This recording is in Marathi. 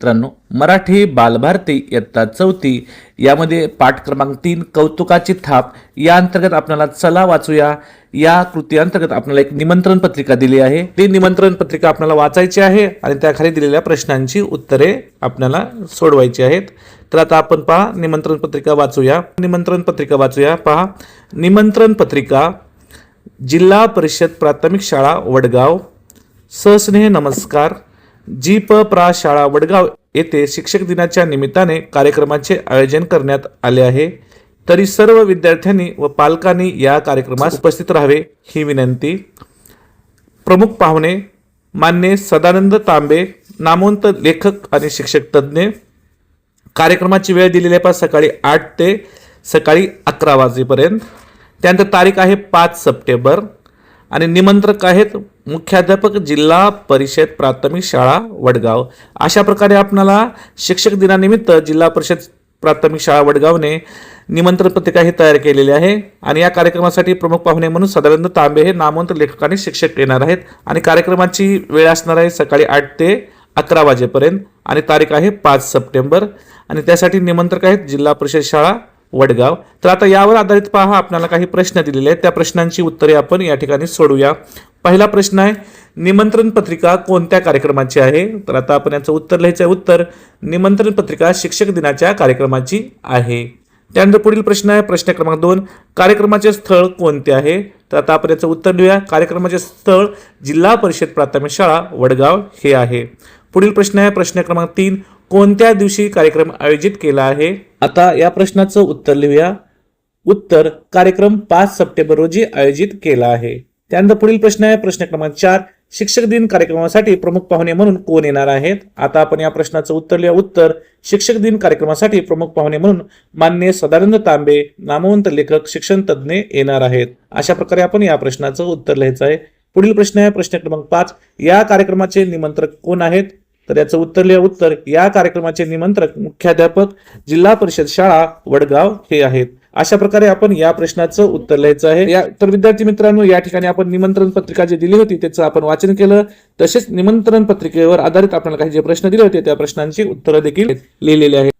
मित्रांनो, मराठी बालभारती इयत्ता 4 यामध्ये पाठ क्रमांक 3 कौतुकाची थाप या अंतर्गत आपल्याला चला वाचूया या कृती अंतर्गत आपल्याला एक निमंत्रण पत्रिका दिली आहे। ती निमंत्रण पत्रिका आपल्याला वाचायची आहे आणि त्याखाली दिलेल्या प्रश्नांची उत्तरे आपल्याला सोडवायची आहेत। तर आता आपण पहा निमंत्रण पत्रिका वाचूया। पहा निमंत्रण पत्रिका जिल्हा परिषद प्राथमिक शाळा वडगाव। सस्नेह नमस्कार। जी.प.प्रा. शाळा वडगाव येथे शिक्षक दिनाच्या निमित्ताने कार्यक्रमाचे आयोजन करण्यात आले आहे, तरी सर्व विद्यार्थ्यांनी व पालकांनी या कार्यक्रमास उपस्थित राहावे ही विनंती। प्रमुख पाहुणे मान्य सदानंद तांबे, नामवंत लेखक आणि शिक्षक तज्ञ। कार्यक्रमाची वेळ दिलेली आहे सकाळी 8 ते सकाळी 11 वाजेपर्यंत। त्यानंतर तारीख आहे 5 सप्टेंबर आणि निमंत्रक आहेत मुख्याध्यापक जिल्हा परिषद प्राथमिक शाळा वडगाव। अशा प्रकारे आपल्याला शिक्षक दिनानिमित्त जिल्हा परिषद प्राथमिक शाळा वडगावने निमंत्रण पत्रिका ही तयार केलेली आहे आणि या कार्यक्रमासाठी प्रमुख पाहुणे म्हणून सदानंद तांबे हे नामवंत लेखक आणि शिक्षक येणार आहेत आणि कार्यक्रमाची वेळ असणार आहे सकाळी 8 ते 11 वाजेपर्यंत आणि तारीख आहे 5 सप्टेंबर आणि त्यासाठी निमंत्रक आहेत जिल्हा परिषद शाळा वडगाव। तर आता यावर आधारित पहा आपल्याला काही प्रश्न दिलेले आहेत, त्या प्रश्नांची उत्तरे आपण या ठिकाणी सोडूया। पहिला प्रश्न आहे निमंत्रण पत्रिका कोणत्या कार्यक्रमाची आहे? तर आता आपण याचं उत्तर लिहायचं आहे। उत्तर निमंत्रण पत्रिका शिक्षक दिनाच्या कार्यक्रमाची आहे। त्यानंतर पुढील प्रश्न आहे प्रश्न क्रमांक 2 कार्यक्रमाचे स्थळ कोणते आहे? तर आता आपण याचं उत्तर लिहूया। कार्यक्रमाचे स्थळ जिल्हा परिषद प्राथमिक शाळा वडगाव हे आहे। पुढील प्रश्न आहे प्रश्न क्रमांक 3 कोणत्या दिवशी कार्यक्रम आयोजित केला आहे? आता या प्रश्नाचं उत्तर लिहूया। उत्तर कार्यक्रम 5 सप्टेंबर रोजी आयोजित केला आहे। त्यानंतर पुढील प्रश्न आहे प्रश्न क्रमांक 4 शिक्षक दिन कार्यक्रमासाठी प्रमुख पाहुणे म्हणून कोण येणार आहेत? आता आपण या प्रश्नाचं उत्तर लिहूया। उत्तर शिक्षक दिन कार्यक्रमासाठी प्रमुख पाहुणे म्हणून मान्य सदानंद तांबे, नामवंत लेखक, शिक्षण तज्ञ येणार आहेत। अशा प्रकारे आपण या प्रश्नाचं उत्तर लिहायचं आहे। पुढील प्रश्न आहे प्रश्न क्रमांक 5 या कार्यक्रमाचे निमंत्रक कोण आहेत? तर याचं उत्तर लिहा। उत्तर या कार्यक्रमाचे निमंत्रक मुख्याध्यापक जिल्हा परिषद शाळा वडगाव हे आहेत। अशा प्रकारे आपण या प्रश्नाचं उत्तर लिहायचं आहे। तर विद्यार्थी मित्रांनो, या ठिकाणी आपण निमंत्रण पत्रिका जी दिली होती त्याचं आपण वाचन केलं, तसेच निमंत्रण पत्रिकेवर आधारित आपल्याला काही जे प्रश्न दिले होते त्या प्रश्नांची उत्तरं देखील लिहिलेली आहेत।